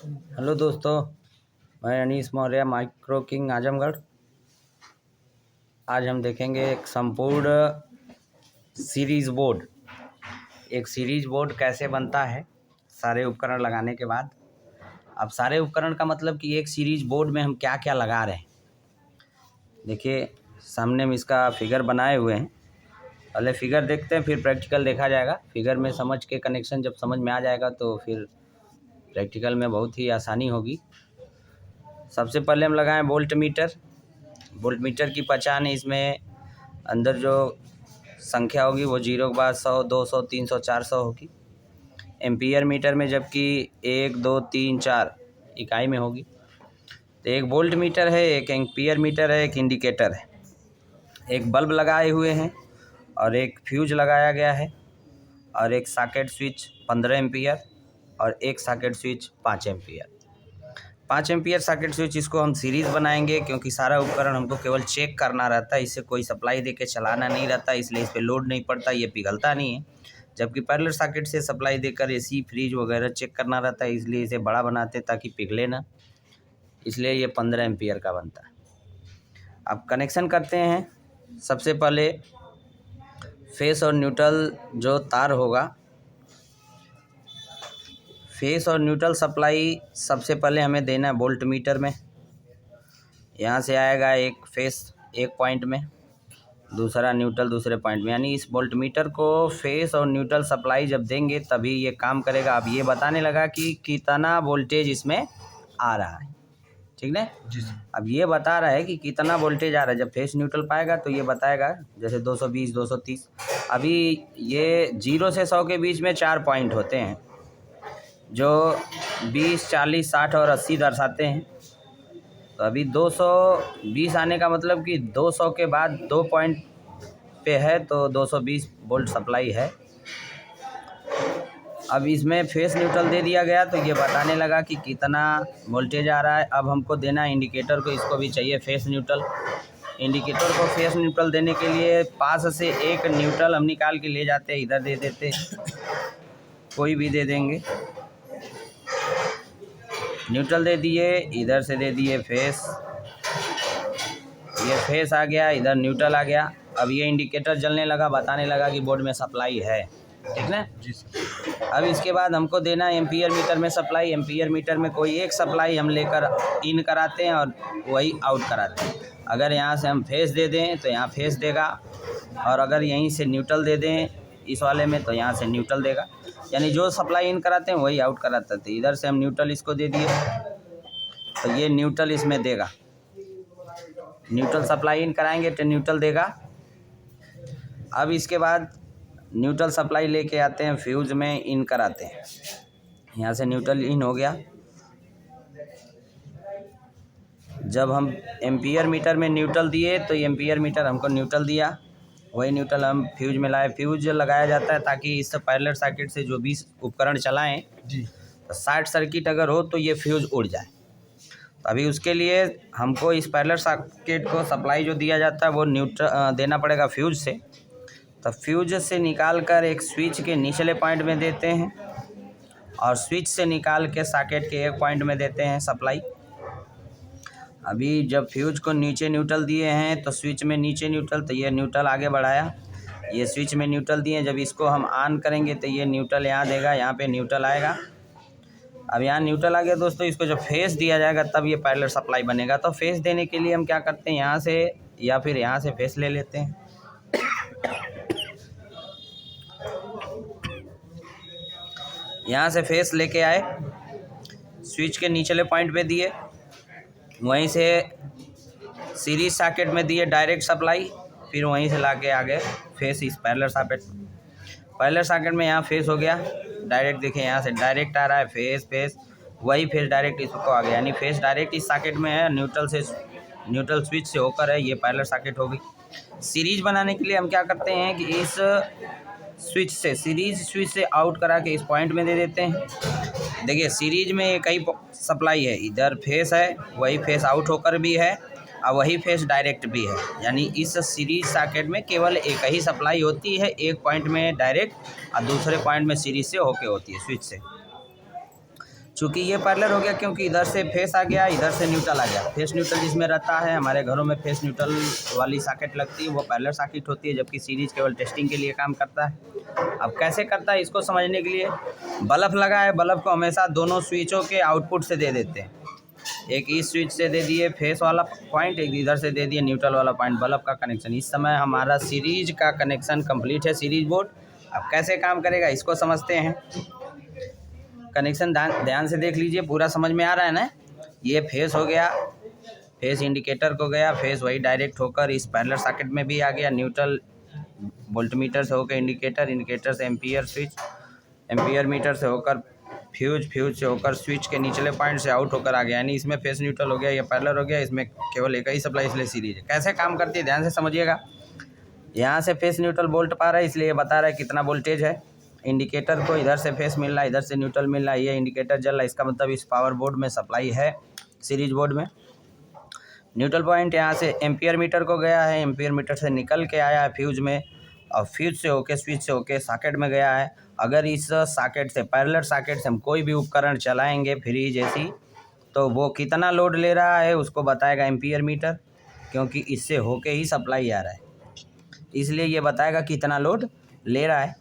Hello दोस्तों, मैं Anees Maurya micro king Azamgarh. आज हम देखेंगे एक संपूर्ण सीरीज बोर्ड। एक सीरीज बोर्ड कैसे बनता है सारे उपकरण लगाने के बाद। अब सारे उपकरण का मतलब कि एक सीरीज बोर्ड में हम क्या क्या लगा रहे हैं। देखिए सामने में इसका फिगर बनाए हुए हैं। पहले फिगर देखते हैं, फिर प्रैक्टिकल देखा जाएगा। फिगर में समझ के कनेक्शन जब समझ में आ जाएगा तो फिर प्रैक्टिकल में बहुत ही आसानी होगी। सबसे पहले हम लगाएं वोल्ट मीटर। वोल्ट मीटर की पहचान इसमें अंदर जो संख्या होगी वो 0 के बाद 100, 200, 300, 400 होगी। एम्पियर मीटर में जबकि 1, 2, 3, 4 इकाई में होगी। तो एक वोल्ट मीटर है, एक एम्पियर मीटर है, एक इंडिकेटर है, एक बल्ब लगाए हुए हैं और एक फ्यूज लगाया गया है और एक सॉकेट स्विच 15 एम्पियर और एक socket switch 5 ampere. 5 ampere socket switch इसको हम सीरीज़ बनाएंगे क्योंकि सारा उपकरण हमको केवल चेक करना रहता है। इससे कोई सप्लाई दे के चलाना नहीं रहता, इसलिए इस पर लोड नहीं पड़ता, ये पिघलता नहीं है। जबकि पैरेलल सॉकेट से सप्लाई देकर एसी फ्रिज वगैरह चेक करना रहता है, इसलिए इसे बड़ा बनाते हैं ताकि पिघले ना। इसलिए ये 15 एम्पियर का बनता है। अब कनेक्शन करते हैं। सबसे पहले फेस और न्यूट्रल जो तार होगा, फेस और न्यूट्रल सप्लाई सबसे पहले हमें देना है वोल्ट मीटर में। यहाँ से आएगा एक फेस एक पॉइंट में, दूसरा न्यूट्रल दूसरे पॉइंट में। यानी इस वोल्ट मीटर को फेस और न्यूट्रल सप्लाई जब देंगे तभी ये काम करेगा। अब ये बताने लगा कि कितना वोल्टेज इसमें आ रहा है, ठीक ना जी। अब ये बता रहा है कि कितना वोल्टेज आ रहा है। जब फेस न्यूट्रल पाएगा तो ये बताएगा, जैसे 220, 230। अभी ये 0 से 100 के बीच में 4 पॉइंट होते हैं जो 20, 40, 60 और 80 दर्शाते हैं। तो अभी 220 आने का मतलब कि 200 के बाद 2 पॉइंट पे है तो 220 वोल्ट सप्लाई है। अब इसमें फेस न्यूट्रल दे दिया गया तो ये बताने लगा कि कितना वोल्टेज आ रहा है। अब हमको देना है इंडिकेटर को, इसको भी चाहिए फेस न्यूट्रल। इंडिकेटर को फेस न्यूट्रल देने के लिए पास से एक न्यूट्रल हम निकाल के ले जाते हैं, इधर दे देते, कोई भी दे देंगे। न्यूट्रल दे दिए, इधर से दे दिए फेस। ये फेस आ गया, इधर न्यूट्रल आ गया। अब ये इंडिकेटर जलने लगा, बताने लगा कि बोर्ड में सप्लाई है, ठीक ना जी सर। अब इसके बाद हमको देना है एम्पियर मीटर में सप्लाई। एम्पियर मीटर में कोई एक सप्लाई हम लेकर इन कराते हैं और वही आउट कराते हैं। अगर यहाँ से हम फेस दे दें तो यहाँ फेस देगा, और अगर यहीं से न्यूट्रल दे दें इस वाले में तो यहाँ से न्यूट्रल देगा। यानी जो सप्लाई इन कराते हैं वही आउट कराते थे। इधर से हम न्यूट्रल इसको दे दिए तो ये न्यूट्रल इसमें देगा। न्यूट्रल सप्लाई इन कराएंगे तो न्यूट्रल देगा। अब इसके बाद न्यूट्रल सप्लाई लेके आते हैं फ्यूज में, इन कराते हैं। यहाँ से न्यूट्रल इन हो गया। जब हम एम्पियर मीटर में न्यूट्रल दिए तो एम्पियर मीटर हमको न्यूट्रल दिया, वही न्यूट्रल हम फ्यूज में लाए। फ्यूज लगाया जाता है ताकि इस पैरेलल सर्किट से जो भी उपकरण चलाएं जी, तो शॉर्ट सर्किट अगर हो तो ये फ्यूज उड़ जाए। तो अभी उसके लिए हमको इस पैरेलल सर्किट को सप्लाई जो दिया जाता है वो न्यूट्रल देना पड़ेगा फ्यूज से। तो फ्यूज से निकाल कर एक स्विच के निचले पॉइंट में देते हैं और स्विच से निकाल के सॉकेट के एक पॉइंट में देते हैं सप्लाई। अभी जब फ्यूज को नीचे न्यूट्रल दिए हैं तो स्विच में नीचे न्यूट्रल, तो ये न्यूट्रल आगे बढ़ाया। ये स्विच में न्यूट्रल दिए, जब इसको हम ऑन करेंगे तो ये न्यूट्रल यहाँ देगा, यहाँ पे न्यूट्रल आएगा। अब यहाँ न्यूट्रल आ गया दोस्तों। इसको जब फेस दिया जाएगा तब ये पैरेलल सप्लाई बनेगा। तो फेस देने के लिए हम क्या करते हैं, यहाँ से या फिर यहाँ से फेस ले लेते हैं। यहाँ से फेस लेके आए, स्विच के निचले पॉइंट पे दिए, वहीं से सीरीज सॉकेट में दिए डायरेक्ट सप्लाई, फिर वहीं से लाके आगे फेस इस पैरेलल सॉकेट। पैरेलल सॉकेट में यहाँ फेस हो गया डायरेक्ट, देखिए यहाँ से डायरेक्ट आ रहा है फेस, फेस वही फेस डायरेक्ट इसको आ गया। यानी फेस डायरेक्ट इस सॉकेट में है, न्यूट्रल स्विच से होकर है, ये पैरेलल सॉकेट हो गई। सीरीज बनाने के लिए हम क्या करते हैं कि इस स्विच से, सीरीज स्विच से आउट करा के इस पॉइंट में दे देते हैं। देखिए सीरीज में एक ही सप्लाई है, इधर फेस है, वही फेस आउट होकर भी है और वही फेस डायरेक्ट भी है। यानी इस सीरीज सॉकेट में केवल एक ही सप्लाई होती है, एक पॉइंट में डायरेक्ट और दूसरे पॉइंट में सीरीज से होके होती है स्विच से। चूँकि ये पैरेलल हो गया क्योंकि इधर से फेस आ गया, इधर से न्यूट्रल आ गया। फेस न्यूट्रल जिसमें रहता है, हमारे घरों में फेस न्यूट्रल वाली सॉकेट लगती है, वो पैरेलल सॉकेट होती है, जबकि सीरीज केवल टेस्टिंग के लिए काम करता है। अब कैसे करता है इसको समझने के लिए, बल्ब लगा है, बल्ब को हमेशा दोनों स्विचों के आउटपुट से दे देते हैं। एक इस स्विच से दे दिए फेस वाला पॉइंट, एक इधर से दे दिए न्यूट्रल वाला पॉइंट, बल्ब का कनेक्शन। इस समय हमारा सीरीज का कनेक्शन कंप्लीट है, सीरीज बोर्ड। अब कैसे काम करेगा इसको समझते हैं। कनेक्शन ध्यान से देख लीजिए, पूरा समझ में आ रहा है ना। ये फेस हो गया, फेस इंडिकेटर को गया, फेस वही डायरेक्ट होकर इस पैरेलल सॉकेट में भी आ गया, न्यूट्रल वोल्टमीटर से होकर इंडिकेटर, इंडिकेटर से एम्पियर स्विच, एम्पियर मीटर से होकर फ्यूज, फ्यूज से होकर स्विच के निचले पॉइंट से आउट होकर आ गया। यानी इसमें फेस न्यूट्रल हो गया, ये पैरेलल हो गया, इसमें केवल एक ही सप्लाई, इसलिए सीरीज है। कैसे काम करती है ध्यान से समझिएगा। यहाँ से फेस न्यूट्रल वोल्ट पा रहा है, इसलिए ये बता रहा है कितना वोल्टेज है। इंडिकेटर को इधर से फेस मिल रहा है, इधर से न्यूट्रल मिल रहा है, ये इंडिकेटर जल रहा है, इसका मतलब इस पावर बोर्ड में सप्लाई है, सीरीज बोर्ड में। न्यूट्रल पॉइंट यहाँ से एम्पियर मीटर को गया है, एम्पियर मीटर से निकल के आया है फ्यूज में, और फ्यूज से होके स्विच से होके सॉकेट में गया है। अगर इस सॉकेट से, पैरेलल सॉकेट से हम कोई भी उपकरण चलाएंगे फ्रिज ऐसी, तो वो कितना लोड ले रहा है उसको बताएगा एम्पियर मीटर, क्योंकि इससे होके ही सप्लाई आ रहा है, इसलिए ये बताएगा कितना लोड ले रहा है।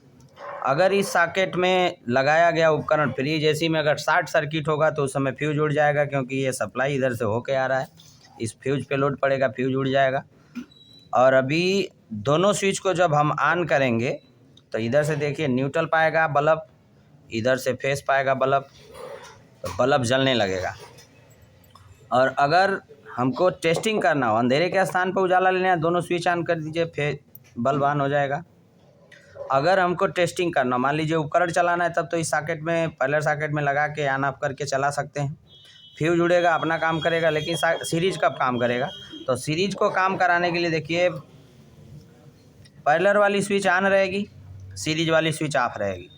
अगर इस सॉकेट में लगाया गया उपकरण फ्रिज एसी में अगर शॉर्ट सर्किट होगा तो उस समय फ्यूज उड़ जाएगा, क्योंकि ये सप्लाई इधर से होके आ रहा है, इस फ्यूज पे लोड पड़ेगा, फ्यूज उड़ जाएगा। और अभी दोनों स्विच को जब हम ऑन करेंगे तो इधर से देखिए न्यूट्रल पाएगा बल्ब, इधर से फेस पाएगा बल्ब, तो बल्ब जलने लगेगा। और अगर हमको टेस्टिंग करना हो, अंधेरे के स्थान पर उजाला लेना है, दोनों स्विच ऑन कर दीजिए, फिर बल्ब ऑन हो जाएगा। अगर हमको टेस्टिंग करना, मान लीजिए उपकरण चलाना है, तब तो इस सॉकेट में, पैरेलल सॉकेट में लगा के ऑन ऑफ करके चला सकते हैं। फ्यूज उड़ेगा, अपना काम करेगा, लेकिन सीरीज कब काम करेगा, तो सीरीज को काम कराने के लिए देखिए पैरेलल वाली स्विच ऑन रहेगी, सीरीज वाली स्विच ऑफ रहेगी।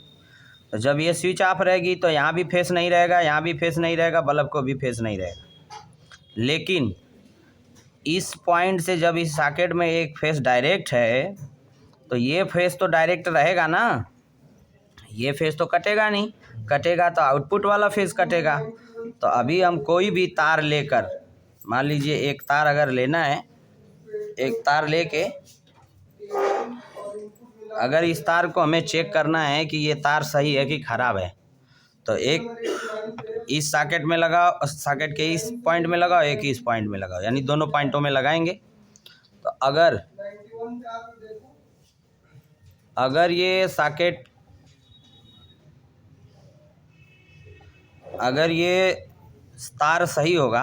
तो जब ये स्विच ऑफ रहेगी तो यहाँ भी फेस नहीं रहेगा, यहाँ भी फेस नहीं रहेगा, बल्ब को भी फेस नहीं रहेगा। लेकिन इस पॉइंट से जब इस सॉकेट में एक फेस डायरेक्ट है, तो ये फेस तो डायरेक्ट रहेगा ना, ये फेस तो कटेगा नहीं, कटेगा तो आउटपुट वाला फेस कटेगा। तो अभी हम कोई भी तार लेकर, मान लीजिए एक तार अगर लेना है, एक तार लेके अगर इस तार को हमें चेक करना है कि ये तार सही है कि ख़राब है, तो एक इस सॉकेट में लगाओ, सॉकेट के इस पॉइंट में लगाओ, एक इस पॉइंट में लगाओ, यानी दोनों पॉइंटों में लगाएंगे। तो अगर ये सॉकेट, अगर ये तार सही होगा,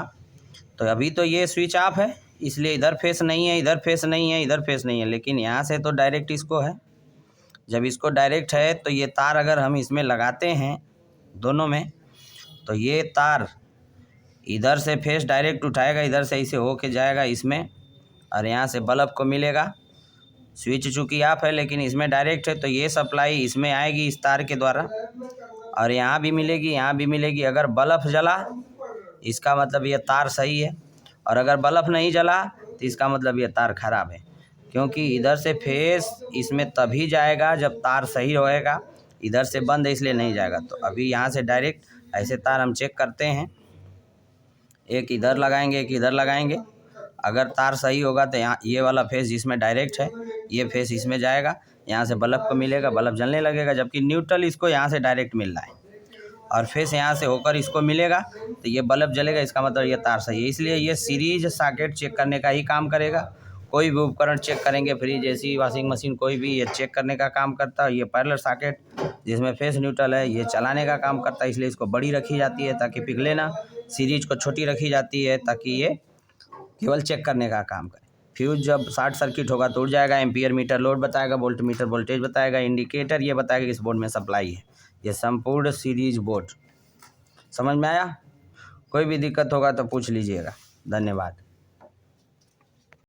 तो अभी तो ये स्विच ऑफ है, इसलिए इधर फेस नहीं है, इधर फेस नहीं है, इधर फेस नहीं है, लेकिन यहाँ से तो डायरेक्ट इसको है। जब इसको डायरेक्ट है तो ये तार अगर हम इसमें लगाते हैं दोनों में, तो ये तार इधर से फेस डायरेक्ट उठाएगा, इधर से इसे होके जाएगा इसमें, और यहाँ से बल्ब को मिलेगा। स्विच चूँकि ऑफ है लेकिन इसमें डायरेक्ट है, तो ये सप्लाई इसमें आएगी इस तार के द्वारा, और यहाँ भी मिलेगी, यहाँ भी मिलेगी। अगर बल्ब जला इसका मतलब ये तार सही है, और अगर बल्ब नहीं जला तो इसका मतलब ये तार खराब है, क्योंकि इधर से फेस इसमें तभी जाएगा जब तार सही रहेगा, इधर से बंद है इसलिए नहीं जाएगा। तो अभी यहाँ से डायरेक्ट ऐसे तार हम चेक करते हैं, एक इधर लगाएंगे, एक इधर लगाएंगे। अगर तार सही होगा तो यहाँ ये वाला फेस जिसमें डायरेक्ट है, ये फेस इसमें जाएगा, यहाँ से बल्ब को मिलेगा, बल्ब जलने लगेगा, जबकि न्यूट्रल इसको यहाँ से डायरेक्ट मिल रहा है, और फेस यहाँ से होकर इसको मिलेगा, तो ये बल्ब जलेगा, इसका मतलब ये तार सही है। इसलिए ये सीरीज सॉकेट चेक करने का ही काम करेगा। कोई भी उपकरण चेक करेंगे, फ्रिज, एसी, वॉशिंग मशीन, कोई भी, ये चेक करने का काम करता है। ये पैरेलल सॉकेट जिसमें फेस न्यूट्रल है, ये चलाने का काम करता है, इसलिए इसको बड़ी रखी जाती है ताकि पिघले ना, सीरीज को छोटी रखी जाती है ताकि ये केवल चेक करने का काम करे। फ्यूज जब शॉर्ट सर्किट होगा तो उड़ जाएगा, एम्पियर मीटर लोड बताएगा, वोल्ट मीटर वोल्टेज बताएगा, इंडिकेटर ये बताएगा कि इस बोर्ड में सप्लाई है। ये संपूर्ण सीरीज बोर्ड समझ में आया। कोई भी दिक्कत होगा तो पूछ लीजिएगा। धन्यवाद।